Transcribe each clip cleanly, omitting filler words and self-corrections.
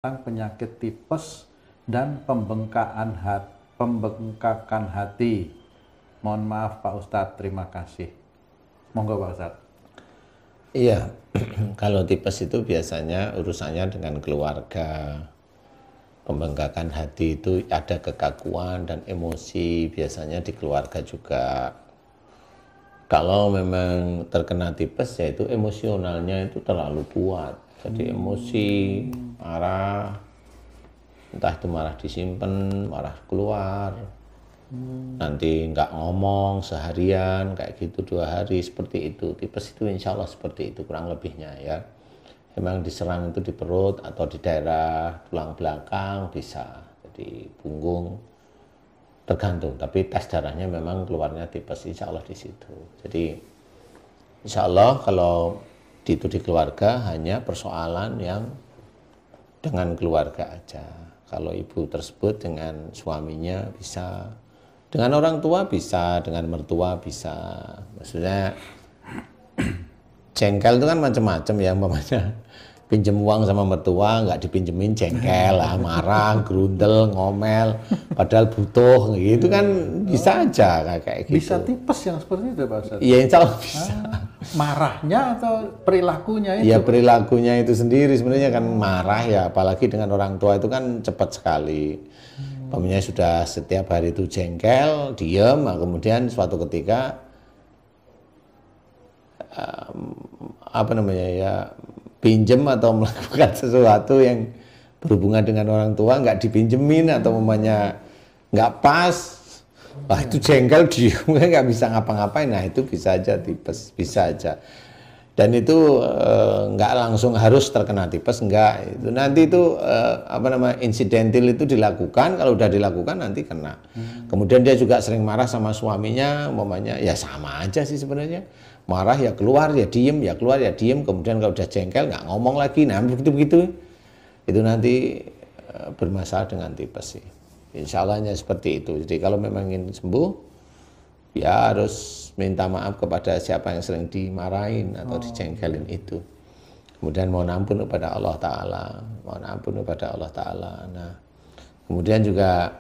tentang penyakit tipes dan pembengkakan hati. Mohon maaf Pak Ustadz, terima kasih. Monggo Pak Ustadz. Iya, kalau tipes itu biasanya urusannya dengan keluarga. Pembengkakan hati itu ada kekakuan dan emosi, biasanya di keluarga juga. Kalau memang terkena tipes, yaitu emosionalnya itu terlalu kuat. Jadi emosi, marah, entah itu marah disimpan, marah keluar, nanti nggak ngomong seharian, kayak gitu 2 hari, seperti itu. Tipes itu insya Allah seperti itu kurang lebihnya ya. Memang diserang itu di perut atau di daerah tulang belakang bisa, jadi punggung, tergantung. Tapi tes darahnya memang keluarnya tipes, insya Allah di situ. Jadi insya Allah kalau itu di keluarga hanya persoalan yang dengan keluarga aja. Kalau ibu tersebut dengan suaminya bisa, dengan orang tua bisa, dengan mertua bisa. Maksudnya jengkel itu kan macam-macam ya, umpamanya pinjem uang sama mertua nggak dipinjemin jengkel lah, marah, gerundel, ngomel, padahal butuh gitu kan bisa aja kayak gitu. Bisa tipes yang seperti itu Pak Ustadz? Iya insya Allah bisa. Marahnya atau perilakunya itu? Ya perilakunya itu sendiri sebenarnya kan marah ya, apalagi dengan orang tua itu kan cepat sekali. Umpamanya sudah setiap hari itu jengkel, diem, kemudian suatu ketika pinjem atau melakukan sesuatu yang berhubungan dengan orang tua nggak dipinjemin atau umpamanya nggak pas, wah itu jengkel diem nggak bisa ngapa-ngapain. Nah itu bisa aja tipes, bisa aja. Dan itu nggak langsung harus terkena tipes, enggak. Itu nanti itu insidental itu dilakukan, kalau udah dilakukan nanti kena. Kemudian dia juga sering marah sama suaminya, umpamanya ya sama aja sih sebenarnya. Marah ya keluar, ya diem, ya keluar, ya diem. Kemudian kalau udah jengkel nggak ngomong lagi, nah begitu-begitu itu nanti bermasalah dengan tipes sih. Insya Allahnya seperti itu. Jadi kalau memang ingin sembuh, ya harus minta maaf kepada siapa yang sering dimarahin atau dijengkelin itu. Kemudian mohon ampun kepada Allah Ta'ala, mohon ampun kepada Allah Ta'ala. Nah, kemudian juga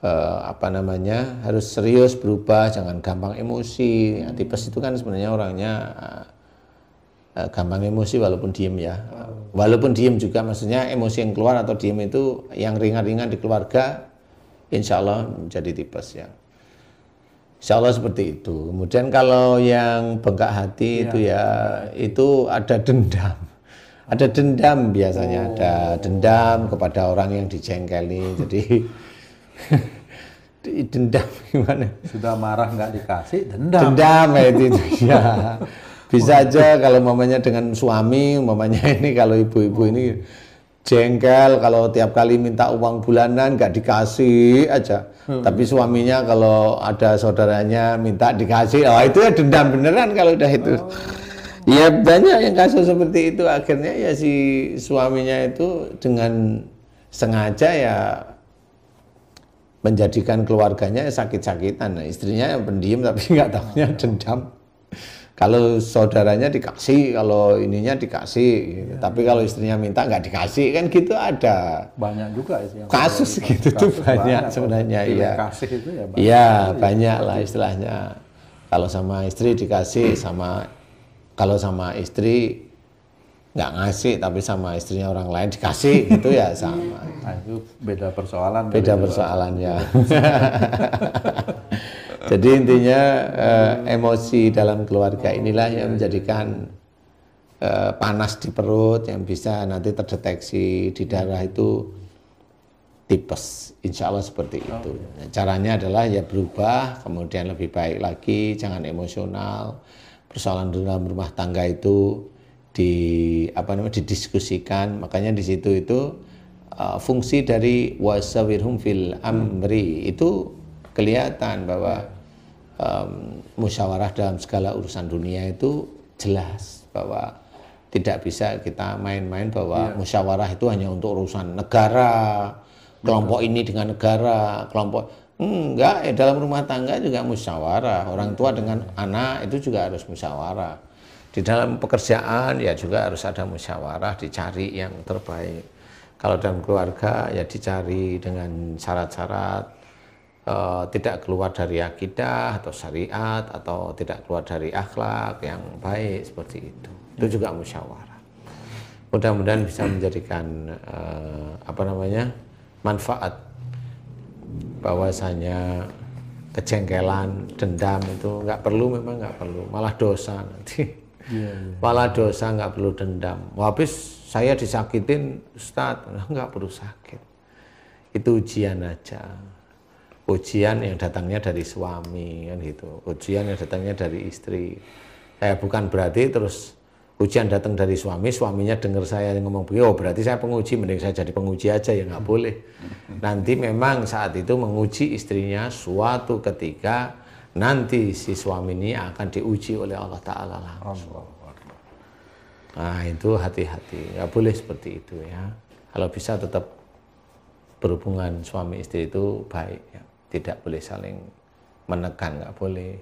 harus serius berubah, jangan gampang emosi. Ya, tipes itu kan sebenarnya orangnya gampang emosi walaupun diem ya. Walaupun diem juga maksudnya emosi yang keluar atau diem itu yang ringan-ringan di keluarga, insya Allah menjadi tipes ya. Insya Allah seperti itu. Kemudian kalau yang bengkak hati itu ya, itu ada dendam. Ada dendam biasanya, ada dendam kepada orang yang dijengkeli. Jadi dendam gimana? Sudah marah nggak dikasih, dendam. Dendam itu ya. Bisa aja kalau mamanya dengan suami, mamanya ini kalau ibu-ibu ini jengkel kalau tiap kali minta uang bulanan nggak dikasih aja. Tapi suaminya kalau ada saudaranya minta dikasih, oh itu ya dendam beneran kalau udah itu. Ya banyak yang kasus seperti itu, akhirnya ya si suaminya itu dengan sengaja ya menjadikan keluarganya sakit-sakitan. Nah, istrinya yang pendiam tapi nggak tahunya dendam. Kalau saudaranya dikasih, kalau ininya dikasih, gitu. Tapi kalau istrinya minta nggak dikasih, kan gitu ada. Banyak juga yang kasus gitu tuh banyak sebenarnya. Iya. Kasih itu ya banyak. Iya, banyak lah istilahnya. Kalau sama istri dikasih, kalau sama istri nggak ngasih, tapi sama istrinya orang lain dikasih, gitu ya sama. Nah, itu beda persoalan. Beda persoalan ya. Jadi intinya emosi dalam keluarga inilah yang menjadikan panas di perut yang bisa nanti terdeteksi di darah itu tipes. Insya Allah seperti itu. Nah, caranya adalah ya berubah, kemudian lebih baik lagi, jangan emosional. Persoalan dalam rumah tangga itu didiskusikan. Makanya di situ itu fungsi dari wasawirhum fil amri itu kelihatan bahwa musyawarah dalam segala urusan dunia itu jelas bahwa tidak bisa kita main-main bahwa musyawarah itu hanya untuk urusan negara, kelompok ini dengan negara, kelompok enggak, dalam rumah tangga juga musyawarah, orang tua dengan anak itu juga harus musyawarah. Di dalam pekerjaan ya juga harus ada musyawarah, dicari yang terbaik. Kalau dalam keluarga ya dicari dengan syarat-syarat tidak keluar dari akidah atau syariat atau tidak keluar dari akhlak yang baik seperti itu. Itu juga musyawarah. Mudah-mudahan bisa menjadikan manfaat, bahwasanya kejengkelan, dendam itu nggak perlu, memang nggak perlu, malah dosa nanti. Malah dosa, nggak perlu dendam. Habis saya disakitin Ustadz, nggak perlu sakit. Itu ujian aja. Ujian yang datangnya dari suami kan gitu. Ujian yang datangnya dari istri. Saya bukan berarti terus ujian datang dari suami, suaminya dengar saya ngomong begitu, oh berarti saya penguji, mending saya jadi penguji aja, ya nggak boleh. Nanti memang saat itu menguji istrinya suatu ketika nanti si suami ini akan diuji oleh Allah Ta'ala langsung. Nah itu hati-hati, nggak boleh seperti itu ya. Kalau bisa tetap berhubungan suami istri itu baik ya. Tidak boleh saling menekan, nggak boleh.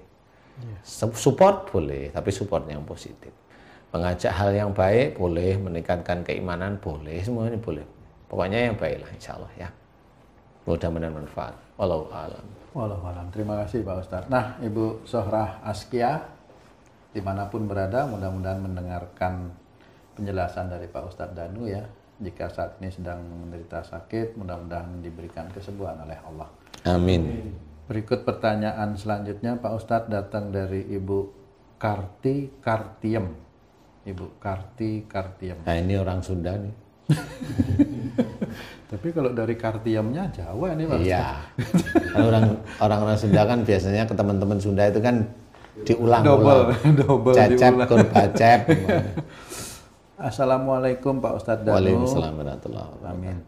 Support boleh, tapi support yang positif. Mengajak hal yang baik boleh, meningkatkan keimanan boleh, semuanya boleh. Pokoknya yang baiklah insya Allah ya. Mudah-mudahan manfaat. Wallahu a'lam. Wallahu a'lam. Terima kasih Pak Ustadz. Nah, Ibu Sohrah Askia, dimanapun berada, mudah-mudahan mendengarkan penjelasan dari Pak Ustadz Danu ya. Jika saat ini sedang menderita sakit, mudah-mudahan diberikan kesembuhan oleh Allah. Amin. Berikut pertanyaan selanjutnya, Pak Ustadz, datang dari Ibu Karti Kartiem. Ibu Karti Kartiem. Nah ini orang Sunda nih. Tapi kalau dari Kartiemnya Jawa ini Pak. Iya. Orang-orang Sunda kan biasanya ke teman-teman Sunda itu kan diulang-ulang. Double Cecep, diulang. kurbacep. Assalamualaikum Pak Ustadz Danu. Waalaikumsalam warahmatullahi wabarakatuh. Amin.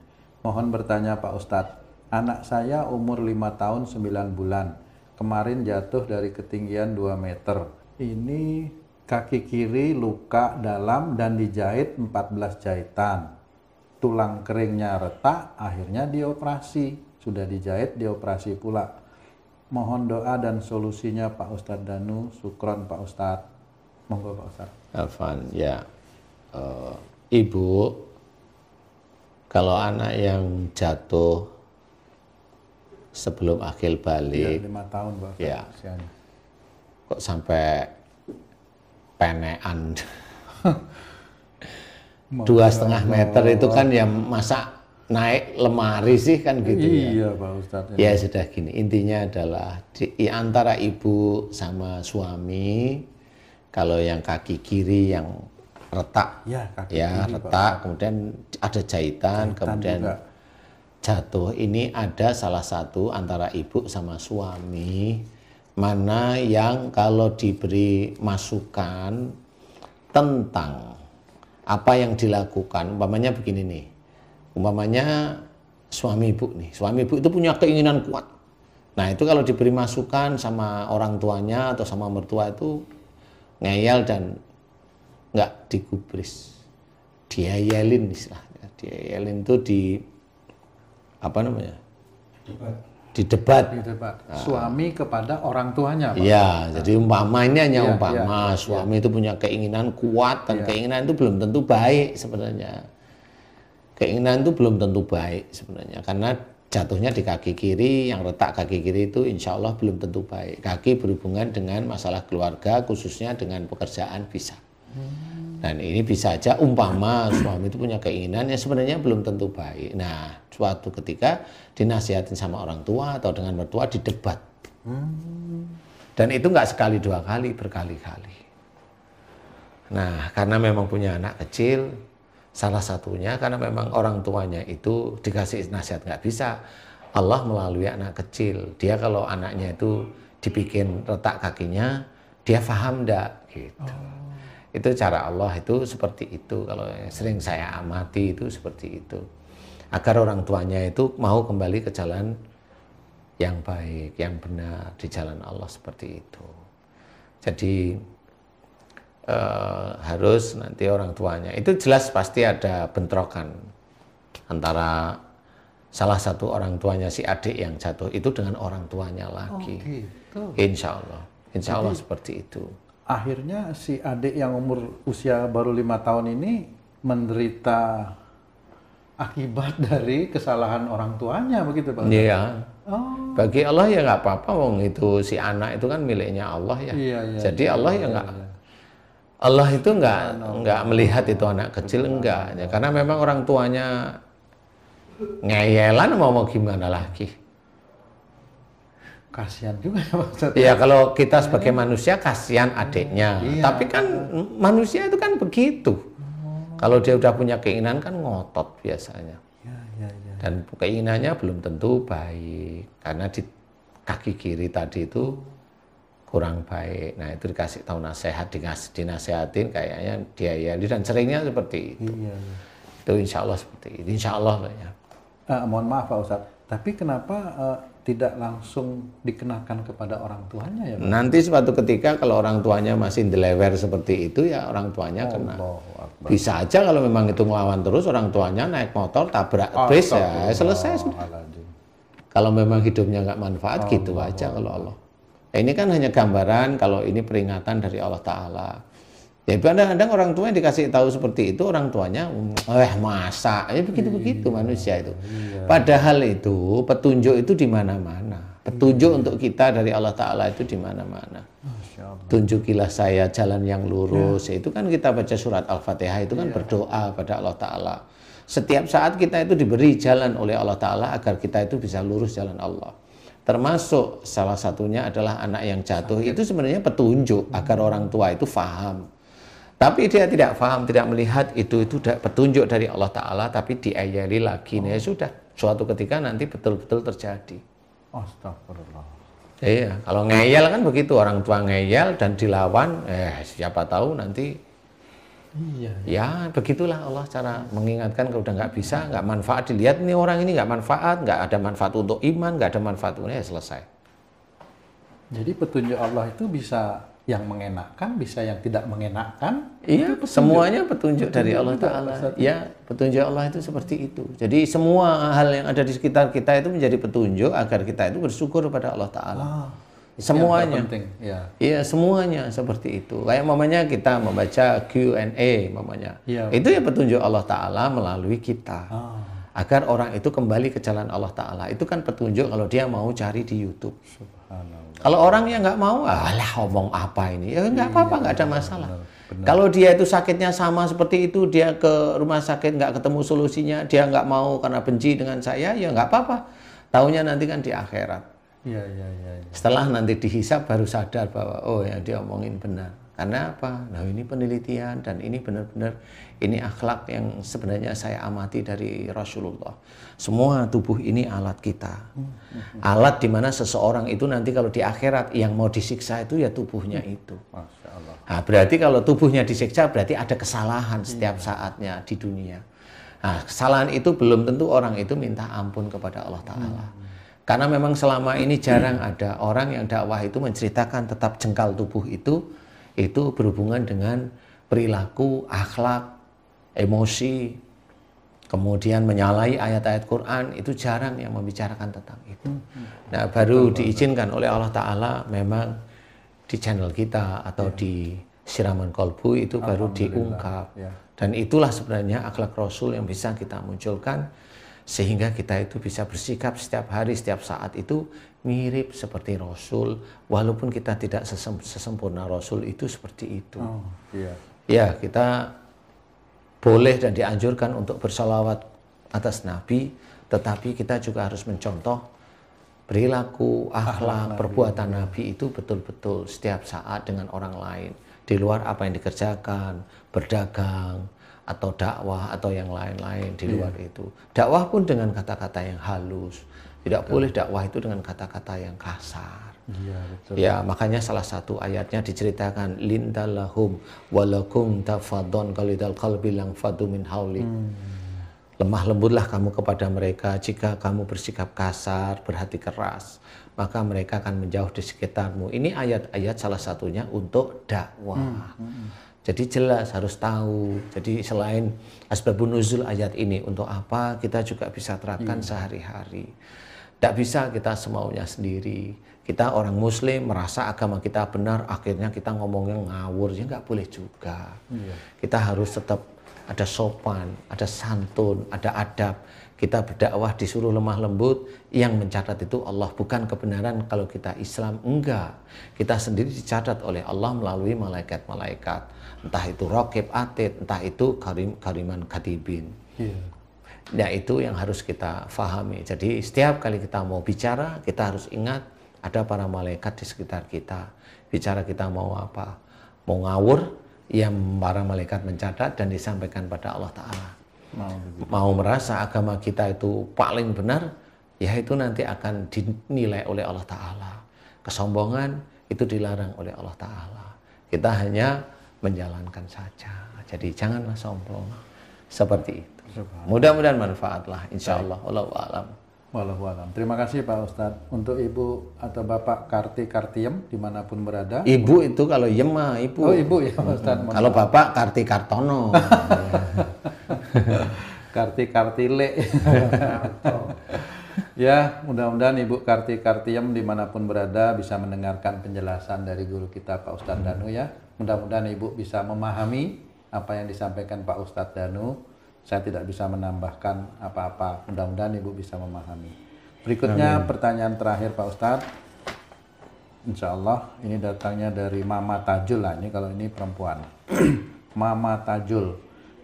Mohon bertanya Pak Ustadz, anak saya umur 5 tahun 9 bulan. Kemarin jatuh dari ketinggian 2 meter. Ini kaki kiri luka dalam dan dijahit 14 jahitan. Tulang keringnya retak, akhirnya dioperasi. Sudah dijahit, dioperasi pula. Mohon doa dan solusinya Pak Ustadz Danu. Syukron Pak Ustadz. Monggo Pak Ustadz. Afan, ya. Ibu, kalau anak yang jatuh sebelum akil balik, 5 tahun Pak Ustadz, ya, usianya. kok sampai penean 2,5 meter itu kan ya masa naik lemari sih kan gitu ya. Iya Pak Ustadz. Ya sudah gini, intinya adalah di antara ibu sama suami, kalau yang kaki kiri yang retak, ya, kaki ya kiri, retak, kemudian ada jahitan kemudian juga jatuh, ini ada salah satu antara ibu sama suami, mana yang kalau diberi masukan tentang apa yang dilakukan, umpamanya begini nih, umpamanya suami ibu itu punya keinginan kuat. Nah itu kalau diberi masukan sama orang tuanya atau sama mertua itu ngeyel dan nggak digubris, diayelin istilahnya. Diayelin itu di debat. Suami kepada orang tuanya Pak. Ya, jadi umpama ini hanya Ya, umpama suami itu punya keinginan kuat dan keinginan itu belum tentu baik sebenarnya. Keinginan itu belum tentu baik sebenarnya karena jatuhnya di kaki kiri, yang retak kaki kiri itu insya Allah belum tentu baik. Kaki berhubungan dengan masalah keluarga, khususnya dengan pekerjaan bisa. Dan ini bisa aja umpama suami itu punya keinginan yang sebenarnya belum tentu baik. Nah, suatu ketika dinasihatin sama orang tua atau dengan mertua didebat. Dan itu nggak sekali dua kali, berkali-kali. Nah, karena memang punya anak kecil, salah satunya karena memang orang tuanya itu dikasih nasihat nggak bisa. Allah melalui anak kecil. Dia kalau anaknya itu dibikin retak kakinya, dia paham enggak gitu. Itu cara Allah itu seperti itu. Kalau sering saya amati itu seperti itu. Agar orang tuanya itu mau kembali ke jalan yang baik, yang benar, di jalan Allah seperti itu. Jadi harus nanti orang tuanya. Itu jelas pasti ada bentrokan antara salah satu orang tuanya si adik yang jatuh itu dengan orang tuanya lagi. Gitu. Insya Allah seperti itu. akhirnya si adik yang umur usia baru 5 tahun ini menderita akibat dari kesalahan orang tuanya, begitu Pak? Iya. Oh, Bagi Allah ya nggak apa-apa, wong itu si anak itu kan miliknya Allah ya. iya, iya. Jadi Allah ya nggak, Allah itu nggak melihat itu anak kecil, enggak ya, karena memang orang tuanya ngeyelan, mau gimana lagi. Kasihan juga ya Pak Ustadz. Ya kalau kita sebagai manusia kasihan adiknya, Iya. tapi kan manusia itu kan begitu. Kalau dia udah punya keinginan kan ngotot biasanya. Iya, iya, iya. Dan keinginannya belum tentu baik, karena di kaki kiri tadi itu kurang baik. Nah itu dikasih tahu nasihat, dinasehatin kayaknya dia ya, dan seringnya seperti itu. Iya, iya. Itu insya Allah seperti itu, insya Allah lah ya. Mohon maaf Pak Ustadz, tapi kenapa tidak langsung dikenakan kepada orang tuanya ya Pak? Nanti suatu ketika kalau orang tuanya masih delewer seperti itu ya orang tuanya kena. Allahu Akbar. Bisa aja kalau memang itu ngelawan terus, orang tuanya naik motor tabrak bis ya selesai sudah. Astagfirullahaladzim. Kalau memang hidupnya nggak manfaat gitu aja kalau Allah. Ya, ini kan hanya gambaran kalau ini peringatan dari Allah Ta'ala. Ya kadang-kadang orang tua yang dikasih tahu seperti itu, orang tuanya masa ya begitu-begitu manusia itu. Padahal itu petunjuk itu di mana-mana. Petunjuk untuk kita dari Allah Ta'ala itu di mana-mana. Masya Allah. Tunjukilah saya jalan yang lurus. Itu kan kita baca surat Al-Fatihah itu kan berdoa pada Allah Ta'ala. Setiap saat kita itu diberi jalan oleh Allah Ta'ala agar kita itu bisa lurus jalan Allah. Termasuk salah satunya adalah anak yang jatuh. Itu sebenarnya petunjuk agar orang tua itu faham. Tapi dia tidak paham, tidak melihat itu petunjuk dari Allah Ta'ala, tapi diayali lagi. Nah, ya sudah, suatu ketika nanti betul-betul terjadi. Astagfirullah. Iya, kalau ngeyel kan begitu, orang tua ngeyel dan dilawan, siapa tahu nanti. Iya. Ya, begitulah Allah cara mengingatkan kalau udah nggak bisa, nggak manfaat, dilihat nih orang ini nggak manfaat, nggak ada manfaat untuk iman, nggak ada manfaat untuk ya selesai. Jadi petunjuk Allah itu bisa yang mengenakan, bisa yang tidak mengenakan. Iya, semuanya petunjuk dari Allah juga, Ta'ala. Ustaz. Ya, petunjuk Allah itu seperti itu. Jadi semua hal yang ada di sekitar kita itu menjadi petunjuk agar kita itu bersyukur kepada Allah Ta'ala. Semuanya. Yang terpenting, ya. Iya, semuanya seperti itu. Kayak mamanya kita membaca Q&A mamanya. Iya. Itu ya petunjuk Allah Ta'ala melalui kita. Agar orang itu kembali ke jalan Allah Ta'ala. Itu kan petunjuk kalau dia mau cari di YouTube. Subhanallah. Kalau orang yang nggak mau, alah ngomong apa ini? Ya nggak apa-apa, nggak ada masalah. Kalau dia itu sakitnya sama seperti itu, dia ke rumah sakit nggak ketemu solusinya, dia nggak mau karena benci dengan saya, ya nggak apa-apa. Taunya nanti kan di akhirat. Iya, iya, iya. Setelah nanti dihisap baru sadar bahwa oh yang dia omongin benar. Karena apa? Nah ini penelitian dan ini benar-benar ini akhlak yang sebenarnya saya amati dari Rasulullah. Semua tubuh ini alat kita. Alat di mana seseorang itu nanti kalau di akhirat yang mau disiksa itu ya tubuhnya itu. Masya Allah. Nah, berarti kalau tubuhnya disiksa berarti ada kesalahan setiap saatnya di dunia. Nah, kesalahan itu belum tentu orang itu minta ampun kepada Allah Ta'ala. Karena memang selama ini jarang ada orang yang dakwah itu menceritakan tetap jengkal tubuh itu berhubungan dengan perilaku, akhlak, emosi, kemudian menyalahi ayat-ayat Quran, itu jarang yang membicarakan tentang itu. Nah, baru diizinkan oleh Allah Ta'ala memang di channel kita atau di Siraman Kolbu itu baru diungkap. Dan itulah sebenarnya akhlak Rasul yang bisa kita munculkan sehingga kita itu bisa bersikap setiap hari, setiap saat itu mirip seperti Rasul, walaupun kita tidak sesempurna Rasul itu seperti itu. Ya, kita boleh dan dianjurkan untuk bersalawat atas Nabi, tetapi kita juga harus mencontoh perilaku, akhlak, perbuatan Nabi itu betul-betul setiap saat dengan orang lain. Di luar apa yang dikerjakan, berdagang, atau dakwah atau yang lain-lain di luar itu. Dakwah pun dengan kata-kata yang halus. Tidak boleh dakwah itu dengan kata-kata yang kasar. Iya, betul. Ya, makanya salah satu ayatnya diceritakan lindalahum walakum tafadhon qalidal qalbi lang fadu min hauli. Lemah lembutlah kamu kepada mereka jika kamu bersikap kasar, berhati keras, maka mereka akan menjauh di sekitarmu. Ini ayat-ayat salah satunya untuk dakwah. Jadi jelas harus tahu. Jadi selain asbabun nuzul ayat ini untuk apa kita juga bisa terapkan sehari-hari. Tidak bisa kita semaunya sendiri. Kita orang Muslim merasa agama kita benar, akhirnya kita ngomongnya ngawur, ya nggak boleh juga. Kita harus tetap ada sopan, ada santun, ada adab. Kita berdakwah disuruh lemah lembut, yang mencatat itu Allah, bukan kebenaran. Kalau kita Islam, enggak. Kita sendiri dicatat oleh Allah melalui malaikat-malaikat. Entah itu raqib atid, entah itu kariman katibin. Nah, itu yang harus kita fahami. Jadi setiap kali kita mau bicara, kita harus ingat ada para malaikat di sekitar kita. Bicara kita mau apa? Mau ngawur, yang para malaikat mencatat dan disampaikan pada Allah Ta'ala. Mau merasa agama kita itu paling benar, ya itu nanti akan dinilai oleh Allah Ta'ala. Kesombongan itu dilarang oleh Allah Ta'ala. Kita hanya menjalankan saja. Jadi janganlah sombong. Seperti itu. Mudah-mudahan manfaatlah, insya Allah. Wallahu a'lam. Wallahu a'lam. Terima kasih Pak Ustadz. Untuk Ibu atau Bapak Karti Kartiem dimanapun berada. Ibu itu kalau yem mah ibu. Oh Ibu ya Pak Ustadz. Kalau Bapak Karti Kartono. Karti Kartile. Ya, mudah-mudahan Ibu Karti Kartiem dimanapun berada bisa mendengarkan penjelasan dari guru kita Pak Ustadz Danu ya. Mudah-mudahan Ibu bisa memahami apa yang disampaikan Pak Ustadz Danu. Saya tidak bisa menambahkan apa-apa. Mudah-mudahan Ibu bisa memahami. Berikutnya pertanyaan terakhir Pak Ustadz. Insya Allah ini datangnya dari Mama Tajul lah. Ini kalau ini perempuan. Mama Tajul.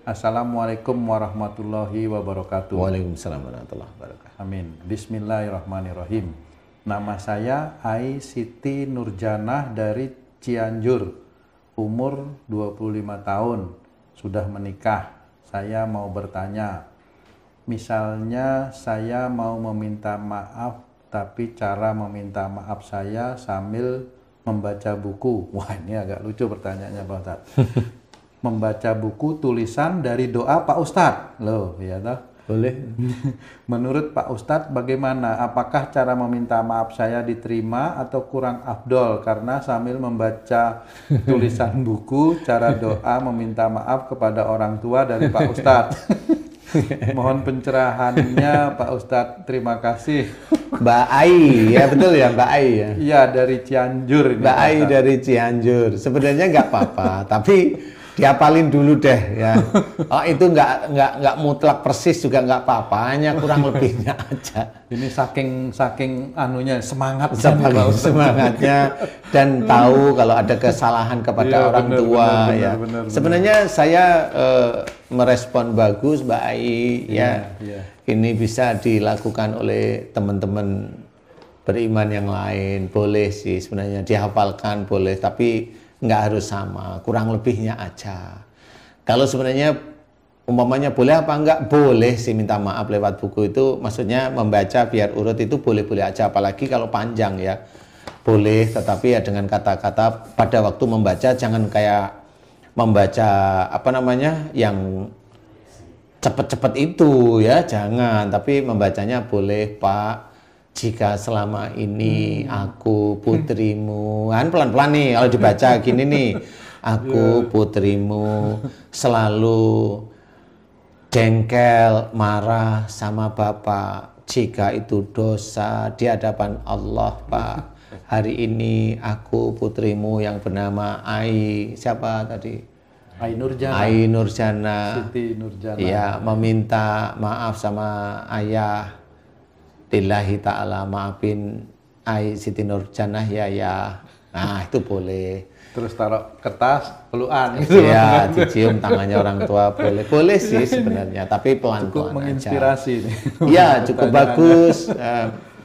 Assalamualaikum warahmatullahi wabarakatuh. Waalaikumsalam warahmatullahi wabarakatuh. Amin. Bismillahirrahmanirrahim. Nama saya Ai Siti Nurjanah dari Cianjur. Umur 25 tahun. Sudah menikah. Saya mau bertanya, misalnya saya mau meminta maaf, tapi cara meminta maaf saya sambil membaca buku. Wah, ini agak lucu pertanyaannya Pak Ustadz. Membaca buku tulisan dari doa Pak Ustadz. Loh, ya toh? Boleh. Menurut Pak Ustadz bagaimana? Apakah cara meminta maaf saya diterima atau kurang afdol? Karena sambil membaca tulisan buku, cara doa meminta maaf kepada orang tua dari Pak Ustadz. Mohon pencerahannya Pak Ustadz. Terima kasih. Mbak Ai, ya betul ya Mbak Ai ya? Iya, dari Cianjur. Ini Mbak Ai dari Cianjur. Sebenarnya nggak apa-apa, tapi diapalin dulu deh ya. Oh, itu nggak mutlak persis juga nggak apa-apa, hanya kurang lebihnya aja. Ini saking anunya semangat semangatnya dan tahu kalau ada kesalahan kepada orang tua ya. Bener. Sebenarnya saya merespon bagus Mbak Ai ya. Ini bisa dilakukan oleh teman-teman beriman yang lain, boleh sih sebenarnya dihafalkan boleh, tapi nggak harus sama, kurang lebihnya aja. Kalau sebenarnya umpamanya boleh apa enggak, boleh sih minta maaf lewat buku itu, maksudnya membaca biar urut itu boleh-boleh aja, apalagi kalau panjang ya, boleh, tetapi ya dengan kata-kata pada waktu membaca jangan kayak membaca apa namanya yang cepet-cepet itu ya, jangan, tapi membacanya boleh Pak. Jika selama ini aku putrimu, kan pelan-pelan nih kalau dibaca gini nih, aku putrimu selalu jengkel, marah sama Bapak. Jika itu dosa di hadapan Allah Pak. Hari ini aku putrimu yang bernama Ai, siapa tadi? Ai Nurjana. Ai Nurjana. Siti Nurjana. Ya, meminta maaf sama ayah. Lillahi ta'ala maafin Ai Siti Nurjanah ya. Nah, itu boleh. Terus taruh kertas, pelukan gitu. Ya, dicium tangannya orang tua boleh. Boleh sih sebenarnya, tapi pelan-pelan cukup menginspirasi aja. Nih. Ya, cukup bagus.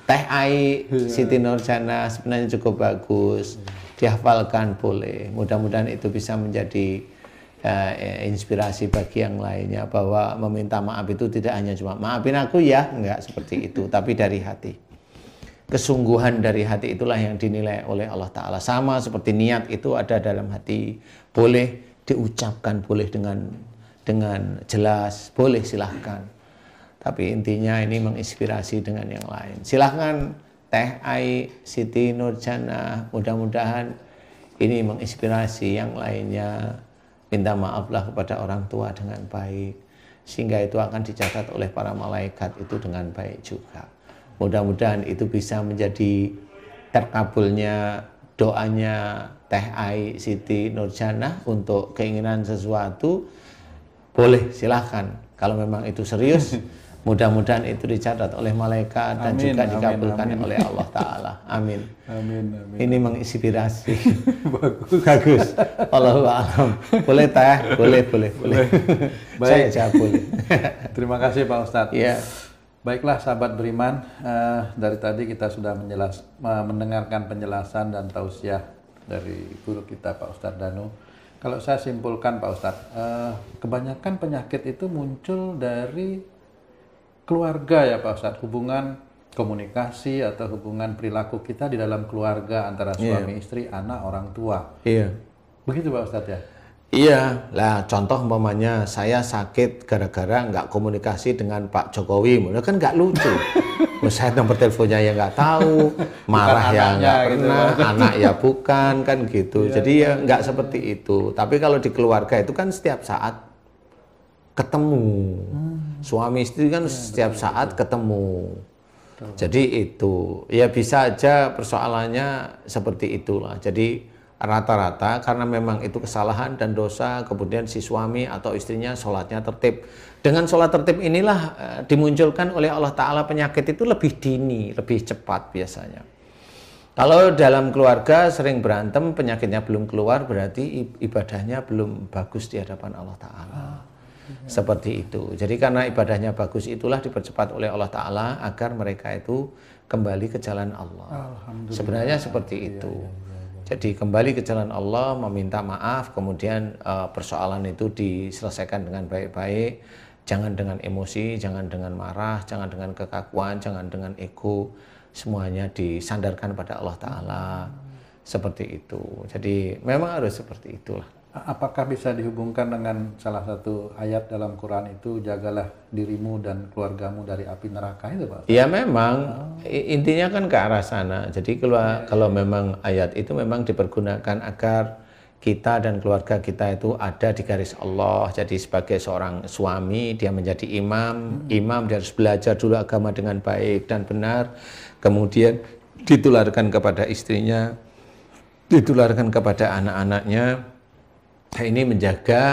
Teh Ai Siti Nurjanah sebenarnya cukup bagus. Dihafalkan boleh. Mudah-mudahan itu bisa menjadi inspirasi bagi yang lainnya, bahwa meminta maaf itu tidak hanya cuma maafin aku ya, enggak seperti itu, tapi dari hati. Kesungguhan dari hati itulah yang dinilai oleh Allah Ta'ala. Sama seperti niat itu ada dalam hati, boleh diucapkan, boleh dengan jelas, boleh silahkan. Tapi intinya ini menginspirasi dengan yang lain. Silahkan Teh Ai Siti Nurjanah, mudah-mudahan ini menginspirasi yang lainnya. Minta maaflah kepada orang tua dengan baik, sehingga itu akan dicatat oleh para malaikat itu dengan baik juga. Mudah-mudahan itu bisa menjadi terkabulnya doanya Teh Ai Siti Nurjanah untuk keinginan sesuatu. Boleh, silahkan. Kalau memang itu serius, mudah-mudahan itu dicatat oleh malaikat dan Amin, juga amin, dikabulkan amin. oleh Allah Ta'ala. Amin. Amin, amin. Ini menginspirasi. Bagus. Allahu a'lam. Boleh Teh? Boleh. Saya jawab boleh. Terima kasih Pak Ustadz. Iya. Baiklah sahabat beriman, dari tadi kita sudah mendengarkan penjelasan dan tausiah dari guru kita Pak Ustadz Danu. Kalau saya simpulkan Pak Ustadz, kebanyakan penyakit itu muncul dari keluarga ya Pak Ustadz, hubungan komunikasi atau hubungan perilaku kita di dalam keluarga antara suami istri, anak, orang tua. Iya. Begitu Pak Ustadz ya? Iya, lah contoh umpamanya saya sakit gara-gara nggak komunikasi dengan Pak Jokowi, mulai kan nggak lucu. Saya nomor teleponnya ya nggak tahu, marah ya nggak pernah, gitu, anak ya bukan, kan gitu. Jadi ya nggak seperti itu. Tapi kalau di keluarga itu kan setiap saat ketemu, suami istri kan setiap saat ketemu. Jadi itu ya bisa aja persoalannya seperti itulah. Jadi rata-rata karena memang itu kesalahan dan dosa, kemudian si suami atau istrinya sholatnya tertib. Dengan sholat tertib inilah dimunculkan oleh Allah Ta'ala penyakit itu lebih dini, lebih cepat biasanya. Kalau dalam keluarga sering berantem, penyakitnya belum keluar, berarti ibadahnya belum bagus di hadapan Allah Ta'ala. Seperti itu. Jadi karena ibadahnya bagus itulah dipercepat oleh Allah Ta'ala agar mereka itu kembali ke jalan Allah. Sebenarnya seperti itu. Jadi kembali ke jalan Allah, meminta maaf, kemudian persoalan itu diselesaikan dengan baik-baik, jangan dengan emosi, jangan dengan marah, jangan dengan kekakuan, jangan dengan ego, semuanya disandarkan pada Allah Ta'ala, seperti itu. Jadi memang harus seperti itulah. Apakah bisa dihubungkan dengan salah satu ayat dalam Quran itu, jagalah dirimu dan keluargamu dari api neraka itu Pak? Ya memang, intinya kan ke arah sana. Jadi kalau memang ayat itu memang dipergunakan agar kita dan keluarga kita itu ada di garis Allah. Jadi sebagai seorang suami, dia menjadi imam, dia harus belajar dulu agama dengan baik dan benar. Kemudian ditularkan kepada istrinya, ditularkan kepada anak-anaknya. Ini menjaga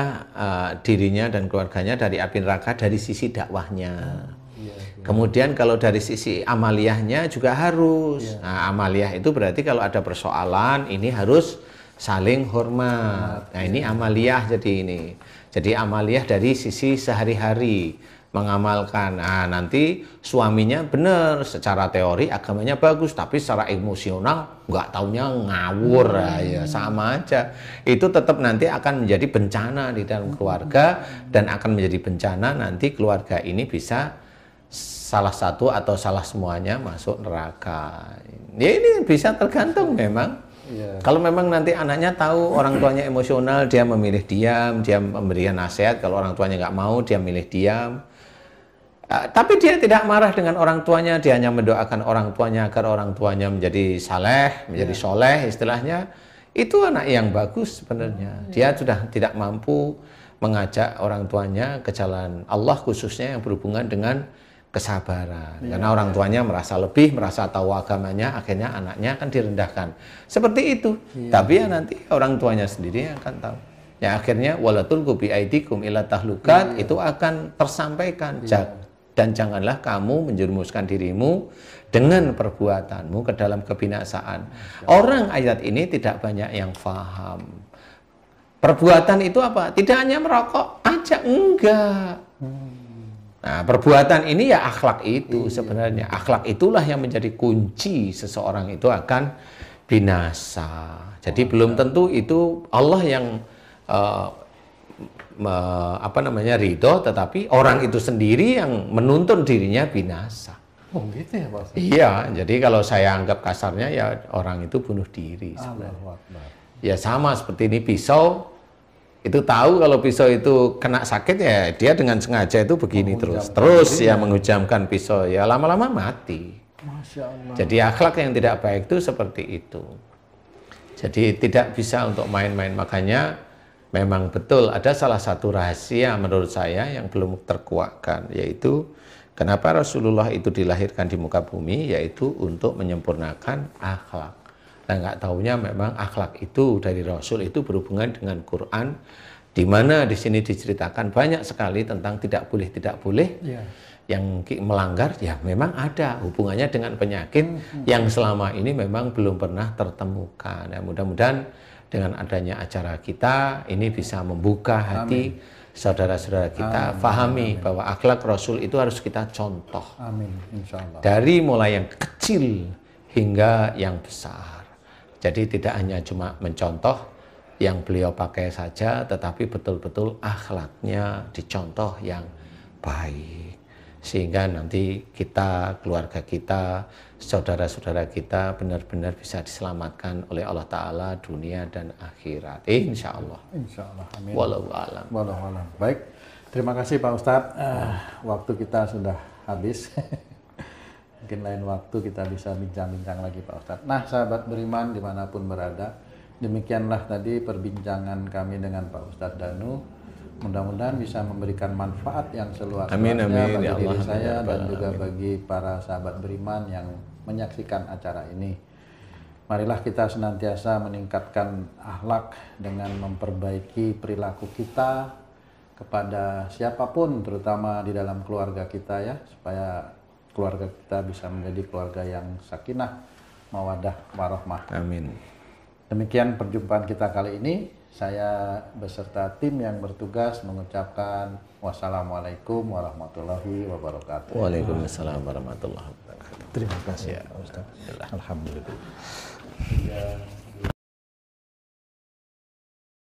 dirinya dan keluarganya dari api neraka dari sisi dakwahnya. Kemudian kalau dari sisi amaliyahnya juga harus. Nah, amaliyah itu berarti kalau ada persoalan ini harus saling hormat. Nah, ini amaliyah jadi ini. Jadi amaliyah dari sisi sehari-hari mengamalkan. Nah, nanti suaminya benar secara teori agamanya bagus, tapi secara emosional nggak taunya ngawur, ya sama aja. Itu tetap nanti akan menjadi bencana di dalam keluarga dan akan menjadi bencana nanti keluarga ini bisa salah satu atau salah semuanya masuk neraka. Ya ini bisa tergantung memang. Kalau memang nanti anaknya tahu orang tuanya emosional, dia memilih diam, dia memberikan nasihat. Kalau orang tuanya nggak mau, dia milih diam. Tapi dia tidak marah dengan orang tuanya, dia hanya mendoakan orang tuanya agar orang tuanya menjadi saleh, menjadi soleh istilahnya. Itu anak yang bagus sebenarnya. Dia sudah tidak mampu mengajak orang tuanya ke jalan Allah, khususnya yang berhubungan dengan kesabaran. Karena orang tuanya merasa lebih, merasa tahu agamanya, akhirnya anaknya akan direndahkan. Seperti itu. Tapi ya nanti orang tuanya sendiri yang akan tahu. Ya akhirnya walatul bi aidikum ila tahlukat itu akan tersampaikan. Dan janganlah kamu menjerumuskan dirimu dengan perbuatanmu ke dalam kebinasaan. Orang ayat ini tidak banyak yang paham. Perbuatan itu apa? Tidak hanya merokok aja, enggak. Nah, perbuatan ini ya akhlak itu sebenarnya. Akhlak itulah yang menjadi kunci seseorang itu akan binasa. Jadi belum tentu itu Allah yang ridho, tetapi orang itu sendiri yang menuntun dirinya binasa. Oh gitu ya Pak? Iya, jadi kalau saya anggap kasarnya ya orang itu bunuh diri sebenarnya. Ya sama seperti ini pisau, itu tahu kalau pisau itu kena sakit ya dia dengan sengaja itu begini terus ya menghujamkan pisau, ya lama-lama mati. Masya Allah. Jadi akhlak yang tidak baik itu seperti itu. Jadi tidak bisa untuk main-main, makanya memang betul ada salah satu rahasia menurut saya yang belum terkuakkan, yaitu Kenapa Rasulullah itu dilahirkan di muka bumi? Yaitu untuk menyempurnakan akhlak. Nah, nggak taunya memang akhlak itu dari Rasul itu berhubungan dengan Quran, di mana di sini diceritakan banyak sekali tentang tidak boleh yang melanggar, ya memang ada hubungannya dengan penyakit yang selama ini memang belum pernah tertemukan. Nah, mudah-mudahan dengan adanya acara kita ini bisa membuka hati saudara-saudara kita, fahami bahwa akhlak Rasul itu harus kita contoh. Amin, insya Allah. Dari mulai yang kecil hingga yang besar. Jadi tidak hanya cuma mencontoh yang beliau pakai saja, tetapi betul-betul akhlaknya dicontoh yang baik. Sehingga nanti kita, keluarga kita, saudara-saudara kita benar-benar bisa diselamatkan oleh Allah Ta'ala dunia dan akhirat. Insya Allah. Insya Allah. Amin. Wallahu a'lam. Wallahu a'lam. Baik, terima kasih Pak Ustadz. Waktu kita sudah habis. Mungkin lain waktu kita bisa bincang-bincang lagi Pak Ustadz. Nah, sahabat beriman dimanapun berada, demikianlah tadi perbincangan kami dengan Pak Ustadz Danu. Mudah-mudahan bisa memberikan manfaat yang seluas-luasnya bagi ya diri Allah, saya ya dan juga amin. bagi para sahabat beriman yang menyaksikan acara ini. Marilah kita senantiasa meningkatkan akhlak dengan memperbaiki perilaku kita kepada siapapun, terutama di dalam keluarga kita ya, supaya keluarga kita bisa menjadi keluarga yang sakinah, mawaddah, warahmah. Amin. Demikian perjumpaan kita kali ini. Saya beserta tim yang bertugas mengucapkan wassalamualaikum warahmatullahi wabarakatuh. Waalaikumsalam warahmatullahi wabarakatuh. Terima kasih Ya. Pak Ustadz. Alhamdulillah. Ya.